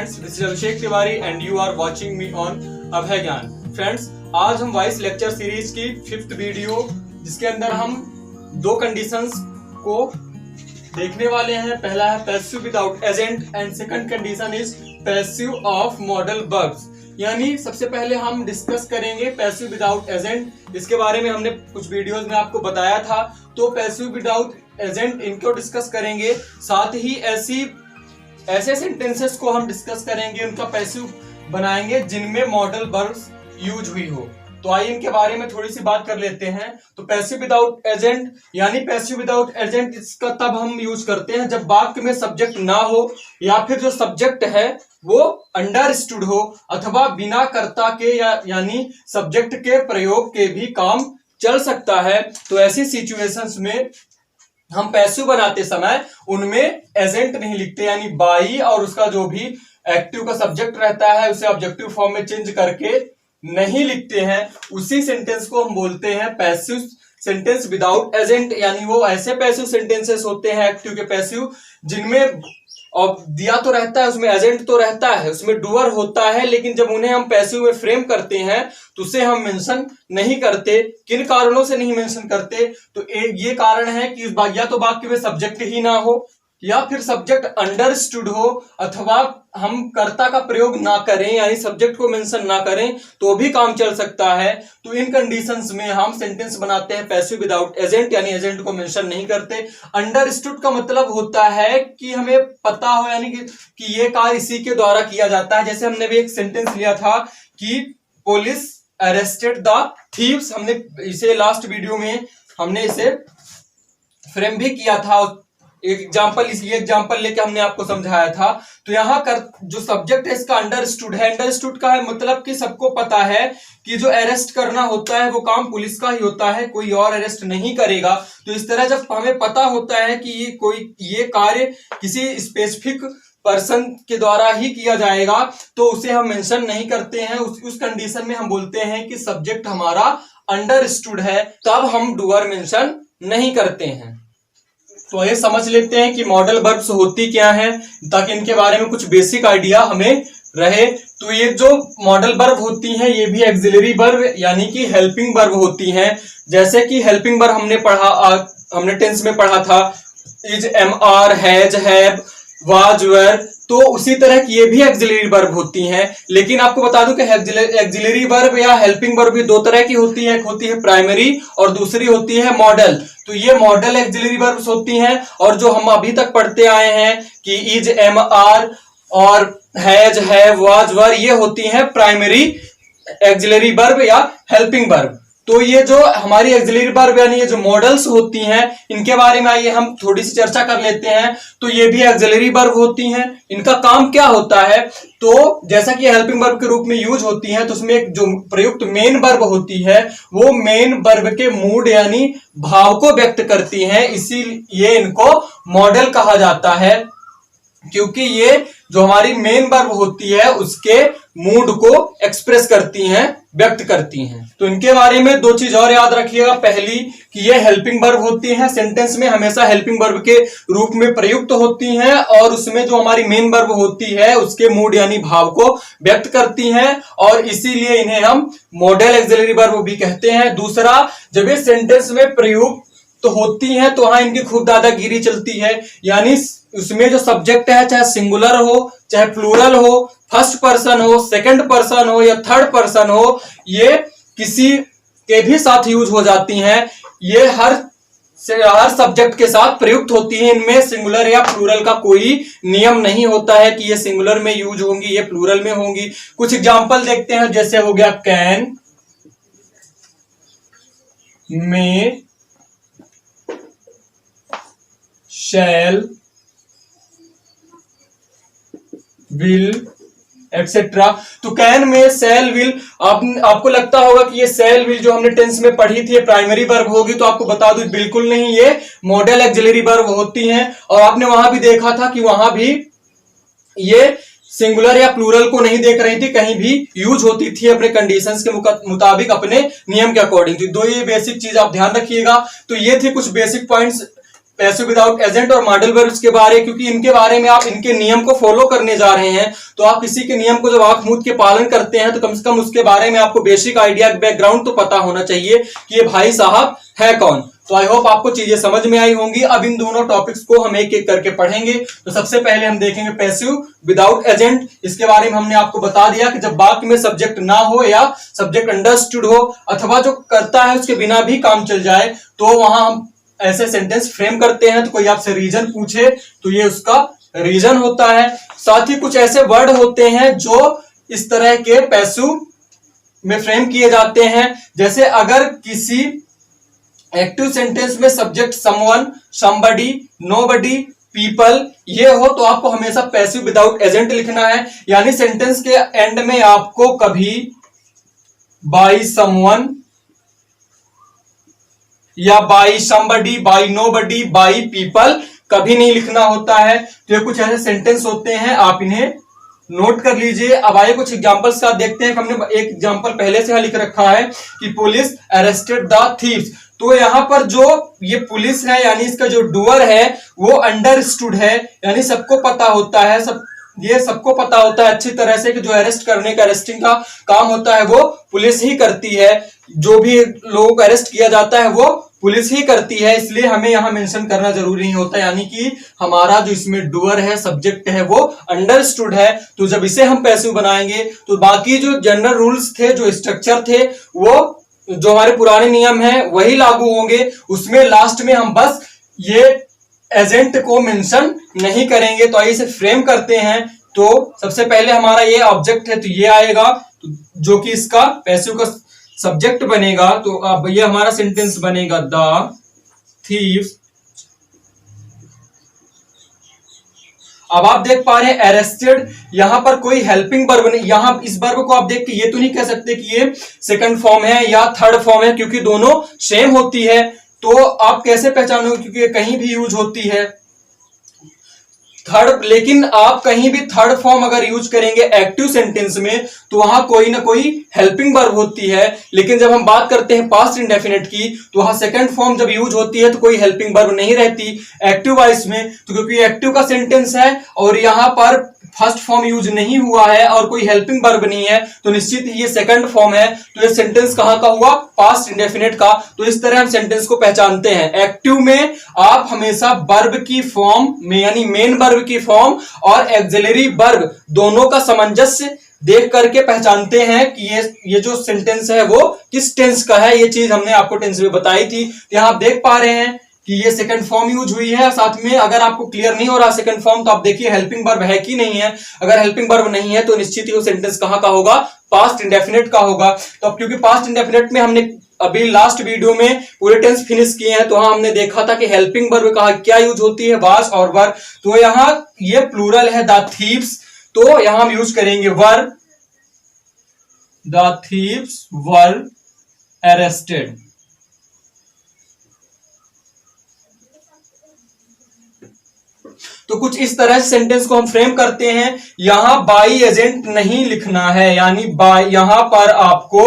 Friends, this is Abhishek Tiwari and you are watching me on Abhay Gyan. Friends, आज हम vice lecture series की 5th video जिसके अंदर हम दो कंडीशंस को देखने वाले हैं। पहला है passive without agent and second condition is passive of modal verbs. यानी सबसे पहले हम डिस्कस करेंगे पैसिव विदाउट एजेंट। इसके बारे में हमने कुछ वीडियोस में आपको बताया था, तो पैसिव विदाउट एजेंट इनको डिस्कस करेंगे। साथ ही ऐसे सेंटेंसेस को हम डिस्कस करेंगे, उनका पैसिव बनाएंगे जिनमें मॉडल वर्ब्स यूज हुई हो। तो आइए इनके बारे में थोड़ी सी बात कर लेते हैं। तो पैसिव विदाउट एजेंट यानी पैसिव विदाउट एजेंट इसका तब हम यूज करते हैं जब वाक्य में सब्जेक्ट ना हो या फिर जो सब्जेक्ट है वो अंडरस्टूड हो अथवा बिना कर्ता के यानी सब्जेक्ट के प्रयोग के भी काम चल सकता है। तो ऐसी सिचुएशंस में हम पैसिव बनाते समय उनमें एजेंट नहीं लिखते, यानी बाई और उसका जो भी एक्टिव का सब्जेक्ट रहता है उसे ऑब्जेक्टिव फॉर्म में चेंज करके नहीं लिखते हैं। उसी सेंटेंस को हम बोलते हैं पैसिव सेंटेंस विदाउट एजेंट। यानी वो ऐसे पैसिव सेंटेंसेस होते हैं एक्टिव के पैसिव जिनमें और दिया तो रहता है, उसमें एजेंट तो रहता है, उसमें डूअर होता है, लेकिन जब उन्हें हम पैसिव में फ्रेम करते हैं तो उसे हम मेंशन नहीं करते। किन कारणों से नहीं मेंशन करते? तो ये कारण है कि या तो वाक्य में सब्जेक्ट ही ना हो या फिर सब्जेक्ट अंडरस्टूड हो अथवा हम कर्ता का प्रयोग ना करें यानी सब्जेक्ट को मेंशन ना करें तो भी काम चल सकता है। तो इन कंडीशंस में हम सेंटेंस बनाते हैं पैसिव विदाउट एजेंट, यानी एजेंट को मेंशन नहीं करते। अंडरस्टूड का मतलब होता है कि हमें पता हो, यानी कि ये कार्य इसी के द्वारा किया जाता है। जैसे हमने भी एक सेंटेंस लिया था कि पुलिस अरेस्टेड द थीव्स। हमने इसे लास्ट वीडियो में हमने इसे फ्रेम भी किया था, एक एग्जांपल लेके हमने आपको समझाया था। तो यहाँ कर जो सब्जेक्ट है इसका अंडरस्टूड है। अंडरस्टूड का है मतलब कि सबको पता है कि जो अरेस्ट करना होता है वो काम पुलिस का ही होता है, कोई और अरेस्ट नहीं करेगा। तो इस तरह जब हमें पता होता है कि ये कार्य किसी स्पेसिफिक पर्सन के द्वारा ही किया जाएगा तो उसे हम मेंशन नहीं करते हैं। उस कंडीशन में हम बोलते हैं कि सब्जेक्ट हमारा अंडरस्टूड है, तब हम डूअर मेंशन नहीं करते हैं। तो ये समझ लेते हैं कि मॉडल वर्ब्स होती क्या है ताकि इनके बारे में कुछ बेसिक आइडिया हमें रहे। तो ये जो मॉडल वर्ब होती हैं ये भी एक्सिलरी वर्ब यानी कि हेल्पिंग वर्ब होती हैं। जैसे कि हेल्पिंग वर्ब हमने टेंस में पढ़ा था, is, am are, has, have, was, were. तो उसी तरह की ये भी एक्सिलरी वर्ब होती हैं। लेकिन आपको बता दूं कि एक्सिलरी वर्ब या हेल्पिंग वर्ब भी दो तरह की होती है, एक होती है प्राइमरी और दूसरी होती है मॉडल। तो ये मॉडल एक्सिलरी वर्ब्स होती हैं और जो हम अभी तक पढ़ते आए हैं कि इज, एम, आर और हैज, हैव, वाज, वर, ये होती हैं प्राइमरी एक्सिलरी वर्ब या हेल्पिंग वर्ब। तो ये जो हमारी एक्सिलरी वर्ब यानी ये जो मॉडल्स होती हैं इनके बारे में आइए हम थोड़ी सी चर्चा कर लेते हैं। तो ये भी एक्सिलरी वर्ब होती हैं। इनका काम क्या होता है? तो जैसा कि हेल्पिंग वर्ब के रूप में यूज होती हैं तो उसमें एक जो प्रयुक्त मेन वर्ब होती है वो मेन वर्ब के मूड यानी भाव को व्यक्त करती हैं, इसीलिए इनको मॉडल कहा जाता है, क्योंकि ये जो हमारी मेन वर्ब होती है उसके मूड को एक्सप्रेस करती हैं, व्यक्त करती हैं। तो इनके बारे में दो चीज और याद रखिएगा। पहली कि ये हेल्पिंग वर्ब होती हैं, सेंटेंस में हमेशा हेल्पिंग वर्ब के रूप में प्रयुक्त होती हैं और उसमें जो हमारी मेन वर्ब होती है उसके मूड यानी भाव को व्यक्त करती हैं और इसीलिए इन्हें हम मॉडल एक्सिलरी वर्ब भी कहते हैं। दूसरा, जब ये सेंटेंस में प्रयुक्त तो होती हैं तो हाँ इनकी खूब दादागिरी चलती है, यानी उसमें जो सब्जेक्ट है चाहे सिंगुलर हो चाहे प्लूरल हो, फर्स्ट पर्सन हो, सेकंड पर्सन हो या थर्ड पर्सन हो, ये किसी के भी साथ यूज हो जाती हैं। ये हर सब्जेक्ट के साथ प्रयुक्त होती है। इनमें सिंगुलर या प्लूरल का कोई नियम नहीं होता है कि ये सिंगुलर में यूज होंगी ये प्लूरल में होंगी। कुछ एग्जांपल देखते हैं, जैसे हो गया can, may, shall, will etcetera. तो कैन में शैल, विल, आपको लगता होगा कि ये शैल, विल जो हमने टेंस में पढ़ी थी ये प्राइमरी वर्ब होगी, तो आपको बता दूं बिल्कुल नहीं, ये मॉडल एक्सिलरी वर्ब होती हैं। और आपने वहां भी देखा था कि वहां भी ये सिंगुलर या प्लूरल को नहीं देख रही थी, कहीं भी यूज होती थी अपने कंडीशंस के मुताबिक, अपने नियम के अकॉर्डिंग। तो दो ये बेसिक चीज आप ध्यान रखिएगा। तो ये थे कुछ basic points passive without agent और मॉडल वर्ब्स के बारे, क्योंकि इनके बारे में आप इनके नियम को फॉलो करने जा रहे हैं, तो आप किसी के नियम को जब आंख मूंद के पालन करते हैं तो कम से कम उसके बारे में आपको बेसिक आइडिया, बैकग्राउंड तो पता होना चाहिए कि ये भाई साहब है कौन। तो आई होप आपको चीजें समझ में आई होंगी। अब इन दोनों टॉपिक्स को हम एक एक करके पढ़ेंगे। तो सबसे पहले हम देखेंगे पैसिव विदाउट एजेंट। इसके बारे में हमने आपको बता दिया कि जब वाक्य में सब्जेक्ट ना हो या सब्जेक्ट अंडरस्टूड हो अथवा जो करता है उसके बिना भी काम चल जाए, तो वहां हम ऐसे सेंटेंस फ्रेम करते हैं। तो कोई आपसे रीजन पूछे तो ये उसका रीजन होता है। साथ ही कुछ ऐसे वर्ड होते हैं जो इस तरह के पैसिव में फ्रेम किए जाते हैं। जैसे अगर किसी एक्टिव सेंटेंस में subject someone, somebody, nobody, people ये हो तो आपको हमेशा पैसिव विदाउट एजेंट लिखना है। यानी सेंटेंस के एंड में आपको कभी बाय समवन या by somebody, by nobody, by people कभी नहीं लिखना होता है। तो ये कुछ ऐसे सेंटेंस होते हैं, आप इन्हें नोट कर लीजिए। अब आइए कुछ एग्जांपल्स का देखते हैं। हमने एक एग्जांपल पहले से लिख रखा है कि पुलिस अरेस्टेड द थीव्स। तो यहां पर जो ये पुलिस है यानी इसका जो डूअर है वो अंडरस्टूड है, यानी सबको पता होता है, सबको पता होता है अच्छी तरह से कि जो अरेस्ट करने का, अरेस्टिंग का काम होता है वो पुलिस ही करती है। जो भी लोगों को अरेस्ट किया जाता है वो पुलिस ही करती है, इसलिए हमें यहां मेंशन करना जरूरी नहीं होता। यानी कि हमारा जो इसमें डूअर है, सब्जेक्ट है, वो अंडरस्टूड है। तो जब इसे हम पैसिव बनाएंगे तो बाकी जो जनरल रूल्स थे, जो स्ट्रक्चर थे, वो जो हमारे पुराने नियम है वही लागू होंगे। उसमें लास्ट में हम बस ये एजेंट को मेंशन नहीं करेंगे। तो आइए इसे फ्रेम करते हैं। तो सबसे पहले हमारा ये ऑब्जेक्ट है तो ये आएगा, जो कि इसका पैसिव का सब्जेक्ट बनेगा। तो अब ये हमारा सेंटेंस बनेगा द थीव्स। अब आप देख पा रहे हैं अरेस्टेड, यहां पर कोई हेल्पिंग वर्ब नहीं। यहां इस वर्ब को आप देख के ये तो नहीं कह सकते कि ये सेकंड फॉर्म है या थर्ड फॉर्म है, क्योंकि दोनों सेम होती है। तो आप कैसे पहचानोगे, क्योंकि ये कहीं भी यूज होती है थर्ड। लेकिन आप कहीं भी थर्ड फॉर्म अगर यूज करेंगे एक्टिव सेंटेंस में तो वहां कोई ना कोई हेल्पिंग वर्ब होती है। लेकिन जब हम बात करते हैं पास्ट इंडेफिनिट की तो वहां सेकंड फॉर्म जब यूज होती है तो कोई हेल्पिंग वर्ब नहीं रहती एक्टिव वॉइस में। तो क्योंकि एक्टिव का सेंटेंस है और यहां पर फर्स्ट फॉर्म यूज नहीं हुआ है और कोई हेल्पिंग वर्ब नहीं है, तो निश्चित ही ये सेकंड फॉर्म है। तो ये सेंटेंस कहां का हुआ, पास्ट इंडेफिनिट का। तो इस तरह हम सेंटेंस को पहचानते हैं। एक्टिव में आप हमेशा वर्ब की फॉर्म में यानी मेन वर्ब की फॉर्म और एक्सिलरी वर्ब दोनों का सामंजस्य देख करके पहचानते हैं कि ये जो सेंटेंस है वो किस टेंस का है। ये चीज हमने आपको टेंस में बताई थी। यहां आप देख पा रहे हैं कि ये सेकंड फॉर्म यूज हुई है। साथ में अगर आपको क्लियर नहीं हो रहा सेकंड फॉर्म तो आप देखिए हेल्पिंग वर्ब है कि नहीं है। अगर हेल्पिंग वर्ब नहीं है तो निश्चित ही वो सेंटेंस कहां का होगा, पास्ट इंडेफिनिट का होगा। तो अब क्योंकि पास्ट इंडेफिनिट में हमने अभी लास्ट वीडियो में पूरे टेंस फिनिश किए हैं तो हम हमने देखा था कि हेल्पिंग वर्ब कहा क्या यूज होती है, वाज और वर। तो यहां ये प्लूरल है द थीव्स, तो यहां हम यूज करेंगे वर, द थीव्स वर अरेस्टेड। तो कुछ इस तरह से सेंटेंस को हम फ्रेम करते हैं। यहां बाई एजेंट नहीं लिखना है, यानी बाई यहां पर आपको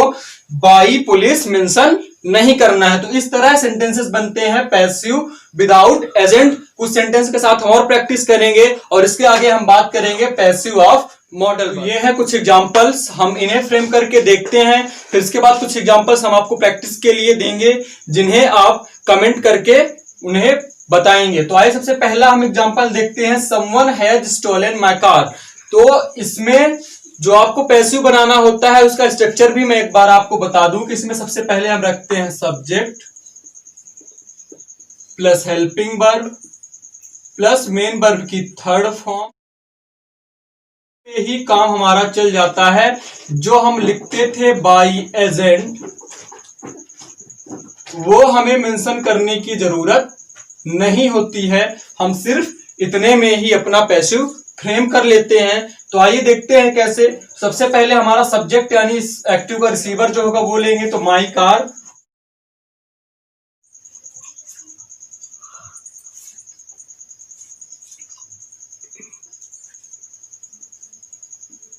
बाई पुलिस मेंशन नहीं करना है। तो इस तरह सेंटेंसेस बनते हैं पैसिव विदाउट एजेंट। कुछ सेंटेंस के साथ हम और प्रैक्टिस करेंगे और इसके आगे हम बात करेंगे पैसिव ऑफ मॉडल। ये है कुछ एग्जांपल्स, हम इन्हें फ्रेम करके देखते हैं। फिर इसके बाद कुछ एग्जांपल्स हम आपको प्रैक्टिस के लिए देंगे जिन्हें आप कमेंट करके उन्हें बताएंगे। तो आइए सबसे पहला हम एग्जांपल देखते हैं, someone has stolen my car. तो इसमें जो आपको पैसिव बनाना होता है उसका स्ट्रक्चर भी मैं एक बार आपको बता दूं कि इसमें सबसे पहले हम रखते हैं subject plus helping verb plus main verb की थर्ड फॉर्म। ही काम हमारा चल जाता है। जो हम लिखते थे बाय एजेंट वो हमें मेंशन करने की जरूरत नहीं होती है, हम सिर्फ इतने में ही अपना पैसिव फ्रेम कर लेते हैं। तो आइए देखते हैं कैसे। सबसे पहले हमारा सब्जेक्ट यानी एक्टिव का रिसीवर जो होगा वो लेंगे, तो माई कार।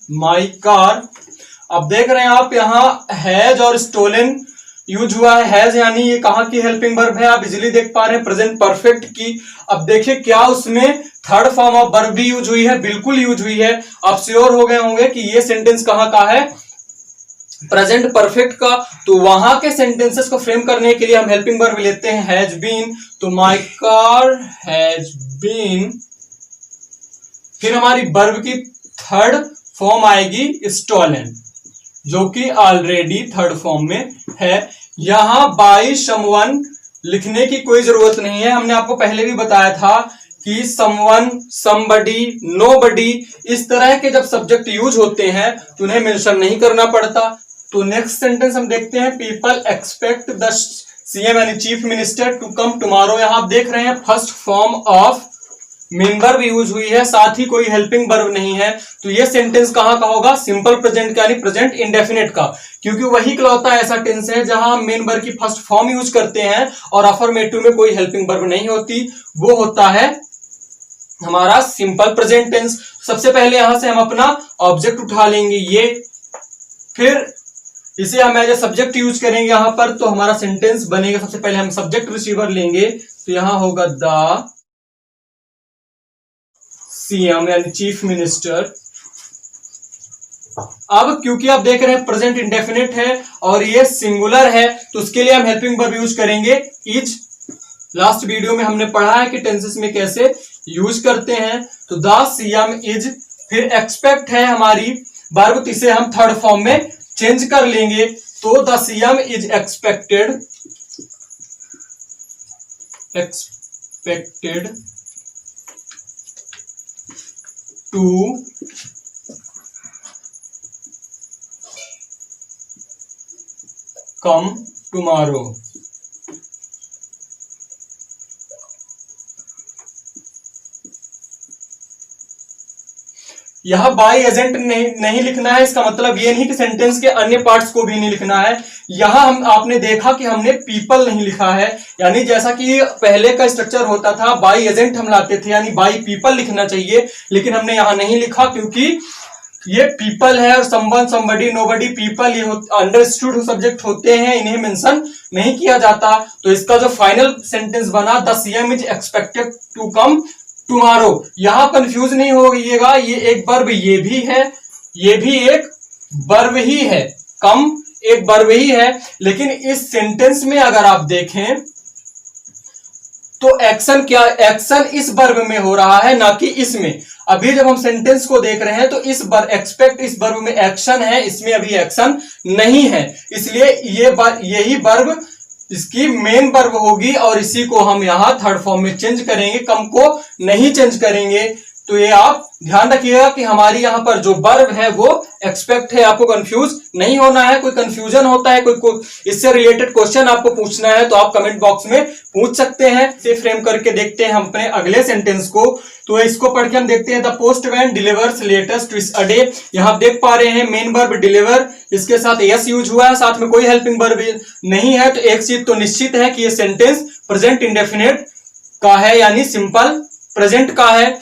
My car. अब देख रहे हैं आप यहां हैज और स्टोलन यूज हुआ है हैज, यानी ये कहाँ की हेल्पिंग वर्ब है, आप इजीली देख पा रहे हैं प्रेजेंट परफेक्ट की। अब देखिए क्या उसमें थर्ड फॉर्म ऑफ वर्ब भी यूज हुई है, बिल्कुल यूज हुई है। आप श्योर हो गए होंगे कि ये सेंटेंस कहाँ का है, प्रेजेंट परफेक्ट का। तो वहां के सेंटेंसेस को फ्रेम करने के लिए हम हेल्पिंग वर्ब लेते हैं हैज बीन। तो माय कार हैज बीन, फिर हमारी वर्ब की थर्ड फॉर्म आएगी स्टॉलन, जो कि ऑलरेडी थर्ड फॉर्म में है। यहां बाय समवन लिखने की कोई जरूरत नहीं है, हमने आपको पहले भी बताया था कि समवन, समबडी, नोबडी, इस तरह के जब सब्जेक्ट यूज होते हैं तो उन्हें मेंशन नहीं करना पड़ता। तो नेक्स्ट सेंटेंस हम देखते हैं, पीपल एक्सपेक्ट द सीएम यानी chief minister to come tomorrow. यहां आप देख रहे हैं first form of main verb use हुई है, साथ ही कोई हेल्पिंग वर्ब नहीं है। तो ये सेंटेंस कहां का होगा, सिंपल प्रेजेंट का, यानी प्रेजेंट इंडेफिनिट का, क्योंकि वही इकलौता ऐसा टेंस है जहां हम मेन वर्ब की फर्स्ट फॉर्म यूज करते हैं और अफर्मेटिव में कोई हेल्पिंग वर्ब नहीं होती, वो होता है हमारा सिंपल प्रेजेंट टेंस। सबसे पहले यहां से हम अपना ऑब्जेक्ट उठा लेंगे ये, फिर इसे हम एज ए सब्जेक्ट यूज करेंगे यहां पर, तो हमारा सेंटेंस बनेगा। सबसे पहले हम सब्जेक्ट रिसीवर लेंगे, तो यहां होगा द सीएम यानी चीफ मिनिस्टर। अब क्योंकि आप देख रहे हैं प्रेजेंट इंडेफिनिट है और ये सिंगुलर है, तो उसके लिए हम हेल्पिंग वर्ब यूज करेंगे इज। लास्ट वीडियो में हमने पढ़ा है कि टेंसेस में कैसे यूज करते हैं। तो द सीएम इज, फिर एक्सपेक्ट है हमारी वर्ब, तो इसे हम थर्ड फॉर्म में चेंज कर लेंगे। तो the CM is expected to come tomorrow. यह बाय एजेंट नहीं लिखना है, इसका मतलब ये नहीं कि सेंटेंस के अन्य पार्ट्स को भी नहीं लिखना है। यहां हम आपने देखा कि हमने पीपल नहीं लिखा है, यानी जैसा कि पहले का स्ट्रक्चर होता था बाय एजेंट हम लाते थे, यानी बाय पीपल लिखना चाहिए, लेकिन हमने यहां नहीं लिखा क्योंकि ये पीपल है और समवन, समबडी, नोबडी, पीपल ये अंडरस्टूड सब्जेक्ट होते हैं, इन्हें मेंशन नहीं किया जाता। तो इसका जो फाइनल सेंटेंस बना, the CM is expected to come tomorrow. यहां कंफ्यूज नहीं होइएगा, ये एक वर्ब ये भी है, ये भी एक वर्ब ही है, कम एक वर्ब ही है, लेकिन इस सेंटेंस में अगर आप देखें तो एक्शन क्या, एक्शन इस वर्ब में हो रहा है ना कि इसमें। अभी जब हम सेंटेंस को देख रहे हैं तो इस एक्सपेक्ट इस वर्ब में एक्शन है, इसमें अभी एक्शन नहीं है, इसलिए यही वर्ब इसकी मेन वर्ब होगी और इसी को हम यहां थर्ड फॉर्म में चेंज करेंगे, कम को नहीं चेंज करेंगे। तो ये आप ध्यान रखिएगा कि हमारी यहां पर जो वर्ब है वो एक्सपेक्ट है, आपको कंफ्यूज नहीं होना है। कोई कंफ्यूजन होता है, कोई इससे रिलेटेड क्वेश्चन आपको पूछना है तो आप कमेंट बॉक्स में पूछ सकते हैं। इसे फ्रेम करके देखते हैं हम अपने अगले सेंटेंस को। तो इसको पढ़ के हम देखते हैं, the postman delivers letters twice a day. यहां आप देख पा रहे हैं मेन वर्ब डिलीवर, इसके साथ यस यूज हुआ है, साथ में कोई हेल्पिंग वर्ब नहीं है। तो एक चीज तो निश्चित है कि ये सेंटेंस प्रेजेंट इंडेफिनिट का है, यानी सिंपल प्रेजेंट का है।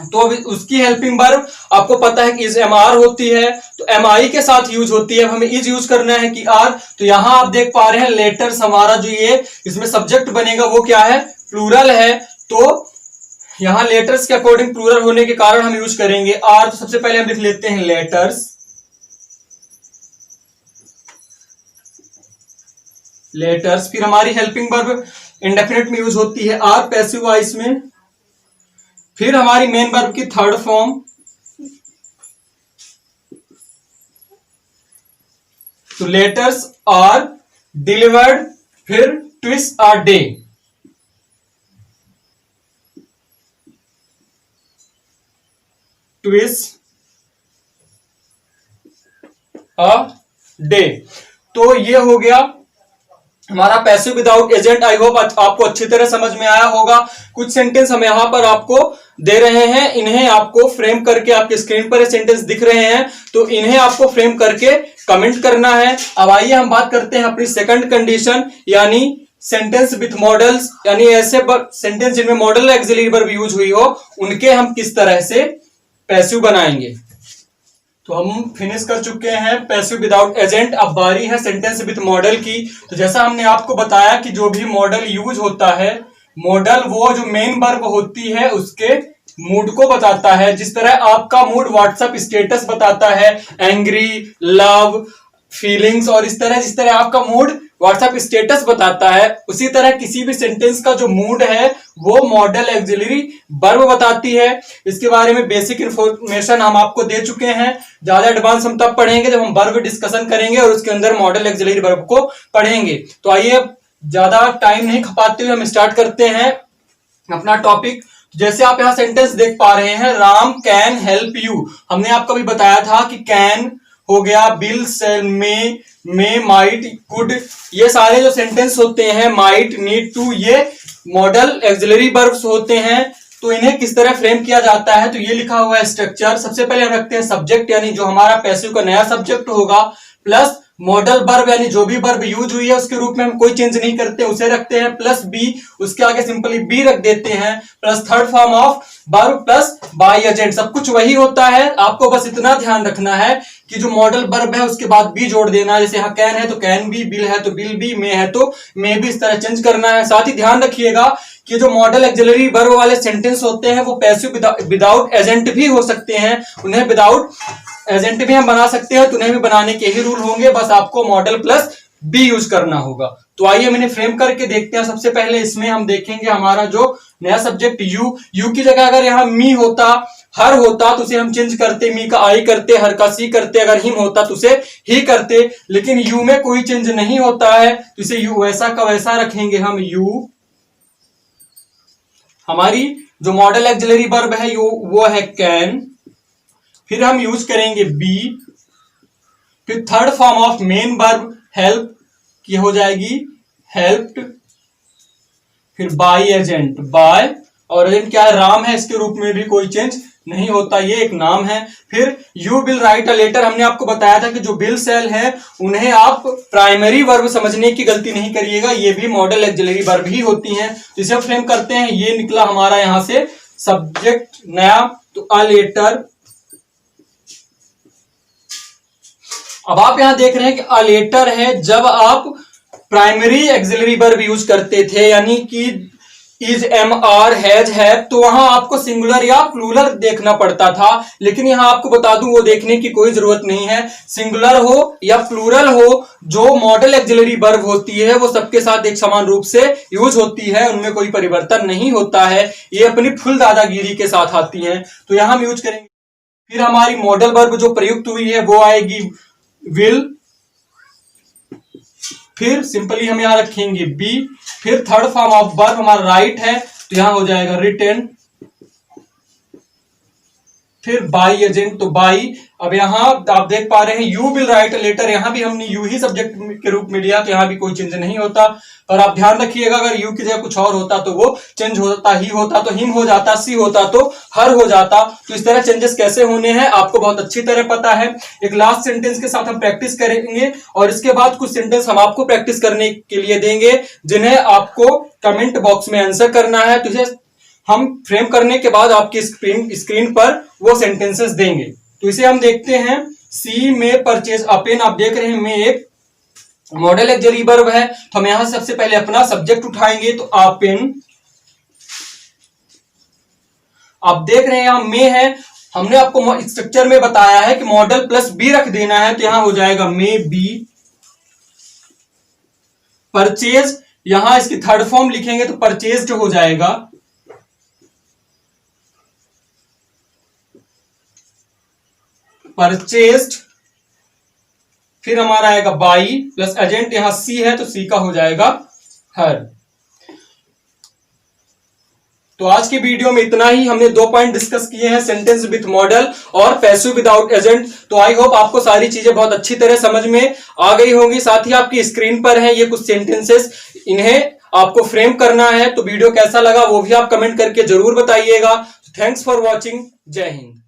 तो उसकी हेल्पिंग वर्ब आपको पता है कि इज एम आर होती है, तो एम आई के साथ यूज होती है। अब हमें इज यूज करना है कि आर। तो यहां आप देख पा रहे हैं लेटर्स, हमारा जो ये इसमें सब्जेक्ट बनेगा वो क्या है, प्लूरल है। तो यहां लेटर्स के अकॉर्डिंग प्लूरल होने के कारण हम यूज करेंगे आर। तो सबसे पहले हम लिख लेते हैं लेटर्स, लेटर्स। फिर हमारी हेल्पिंग वर्ब इंडेफिनिट में यूज होती है आर, पैसिव वॉइस में। फिर हमारी मेन वर्ब की थर्ड फॉर्म, तो लेटर्स आर डिलीवर्ड, फिर twice a day, twice a day. तो ये हो गया हमारा passive without agent. I hope आपको अच्छी तरह समझ में आया होगा। कुछ सेंटेंस हम यहां पर आपको दे रहे हैं, इन्हें आपको फ्रेम करके, आपके स्क्रीन पर ये सेंटेंस दिख रहे हैं, तो इन्हें आपको फ्रेम करके कमेंट करना है। अब आइए हम बात करते हैं अपनी सेकंड कंडीशन, यानी सेंटेंस विथ मॉडल्स, यानी ऐसे सेंटेंस जिनमें मॉडल एक्सिलरी वर्ब यूज हुई हो, उनके हम किस तरह से पैसिव बनाएंगे। तो हम फिनिश कर चुके हैं पैसिव विदाउट एजेंट। अब बारी है सेंटेंस विद मॉडल की। तो जैसा हमने आपको बताया कि जो भी मॉडल यूज होता है, मॉडल वो जो मेन वर्ब होती है उसके मूड को बताता है। जिस तरह आपका मूड व्हाट्सएप स्टेटस बताता है, एंग्री, लव, फीलिंग्स, और इस तरह जिस तरह आपका मूड व्हाट्सएप स्टेटस बताता है, उसी तरह किसी भी सेंटेंस का जो मूड है वो मॉडल ऑक्सिलरी वर्ब बताती है। इसके बारे में बेसिक इंफॉर्मेशन हम आपको दे चुके हैं। ज्यादा एडवांस हम तब पढ़ेंगे जब हम वर्ब डिस्कशन करेंगे और उसके अंदर मॉडल ऑक्सिलरी वर्ब को पढ़ेंगे। तो आइए ज्यादा टाइम नहीं खपाते हुए हम स्टार्ट करते हैं अपना टॉपिक। जैसे आप यहां सेंटेंस देख पा रहे हैं, राम कैन हेल्प यू। हमने आपको भी बताया था कि कैन हो गया, will, shall, may, might, could, ये सारे जो सेंटेंस होते हैं, माइट, नीड टू, ये मॉडल ऑक्सिलरी वर्ब्स होते हैं। तो इन्हें किस तरह फ्रेम किया जाता है, तो ये लिखा हुआ है स्ट्रक्चर। सबसे पहले हम रखते हैं सब्जेक्ट, यानी जो हमारा पैसिव का नया सब्जेक्ट होगा, प्लस मॉडल वर्ब यानी जो भी वर्ब यूज हुई है उसके रूप में हम कोई चेंज नहीं करते, उसे रखते हैं, प्लस बी, उसके आगे सिंपली बी रख देते हैं, plus third form of verb plus by agent. सब कुछ वही होता है। आपको बस इतना ध्यान रखना है कि जो मॉडल वर्ब है उसके बाद बी जोड़ देना है। जैसे यहाँ कैन है तो कैन बी, बिल है तो बिल बी, मे है तो मे बी, इस तरह चेंज करना है। साथ ही ध्यान रखिएगा कि जो मॉडल ऑक्सिलरी वर्ब वाले सेंटेंस होते हैं वो पैसिव विदाउट एजेंट भी हो सकते हैं, उन्हें विदाउट एजेंट भी हम बना सकते हैं। तो उन्हें भी बनाने के ही रूल होंगे, बस आपको मॉडल प्लस बी यूज करना होगा। तो आइए मैंने फ्रेम करके देखते हैं। सबसे पहले इसमें हम देखेंगे हमारा जो नया सब्जेक्ट यू की जगह अगर यहाँ मी होता, हर होता, तो उसे हम चेंज करते, मी का आई करते, हर का सी करते, अगर हिम होता तो उसे ही करते। लेकिन यू में कोई चेंज नहीं होता है तो इसे यू वैसा का वैसा रखेंगे हम यू। हमारी जो मॉडल ऑक्सिलरी वर्ब है यू वो है कैन, फिर हम यूज करेंगे बी, फिर third form of main verb help की हो जाएगी हेल्प्ड, फिर बाय एजेंट बाय, और एजेंट क्या है, राम है, इसके रूप में भी कोई चेंज नहीं होता, ये एक नाम है। फिर you will write a letter, हमने आपको बताया था कि जो बिल सेल है उन्हें आप प्राइमरी वर्ब समझने की गलती नहीं करिएगा, ये भी मॉडल ऑक्सिलरी वर्ब ही होती हैं। इसे फ्रेम करते हैं, ये निकला हमारा यहां से सब्जेक्ट नया, तो अ लेटर। अब आप यहां देख रहे हैं कि अ लेटर है जब आप प्राइमरी ऑक्सिलरी वर्ब यूज करते थे, यानी कि is, am, are, has, have, तो वहां आपको सिंगुलर या प्लूरल देखना पड़ता था। लेकिन यहां आपको बता दूं वो देखने की कोई जरूरत नहीं है। सिंगुलर हो या प्लूरल हो, जो मॉडल ऑक्सिलरी वर्ब होती है वो सबके साथ एक समान रूप से यूज होती है, उनमें कोई परिवर्तन नहीं होता है, ये अपनी फुल दादागिरी के साथ आती हैं। तो यहां हम यूज करेंगे। फिर हमारी मॉडल वर्ब जो प्रयुक्त हुई है वो आएगी विल, फिर सिंपली हम यहां रखेंगे बी, फिर थर्ड फॉर्म ऑफ वर्ब हमारा राइट है तो यहां हो जाएगा रिटन, फिर बाई एजेंट तो बाई। अब यहां आप देख पा रहे हैं you will write a letter, यहां भी हमने यू ही सब्जेक्ट के रूप में लिया तो यहां भी कोई चेंज नहीं होता। और आप ध्यान रखिएगा अगर यू की जगह कुछ और होता तो वो चेंज होता ही होता, तो हिम हो जाता, सी होता तो हर हो जाता। तो इस तरह चेंजेस कैसे होने हैं आपको बहुत अच्छी तरह पता है। एक लास्ट सेंटेंस के साथ हम प्रैक्टिस करेंगे और इसके बाद कुछ सेंटेंस हम आपको प्रैक्टिस करने के लिए देंगे जिन्हें आपको कमेंट बॉक्स में आंसर करना है। तो इसे हम फ्रेम करने के बाद आपकी स्क्रीन पर वो सेंटेंसेस देंगे। तो इसे हम देखते हैं। सी में परचेज अ पेन, आप देख रहे हैं में एक मॉडल ऑक्सिलरी वर्ब है, तो हम यहां सबसे पहले अपना सब्जेक्ट उठाएंगे तो अ पेन। आप देख रहे हैं यहां में है, हमने आपको स्ट्रक्चर में बताया है कि मॉडल प्लस बी रख देना है, तो यहां हो जाएगा मे बी। परचेज, यहां इसकी थर्ड फॉर्म लिखेंगे तो परचेज्ड हो जाएगा। परचेस्ड, फिर हमारा आएगा बाई, प्लस एजेंट यहां सी है तो सी का हो जाएगा हर। तो आज की वीडियो में इतना ही। हमने 2 पॉइंट डिस्कस किए हैं, सेंटेंस विद मॉडल और पैसिव विदाउट एजेंट। तो आई होप आपको सारी चीजें बहुत अच्छी तरह समझ में आ गई होंगी। साथ ही आपकी स्क्रीन पर है ये कुछ सेंटेंसेस, इन्हें आपको फ्रेम करना है। तो वीडियो कैसा लगा वो भी आप कमेंट करके जरूर बताइएगा। Thanks for watching. जय हिंद।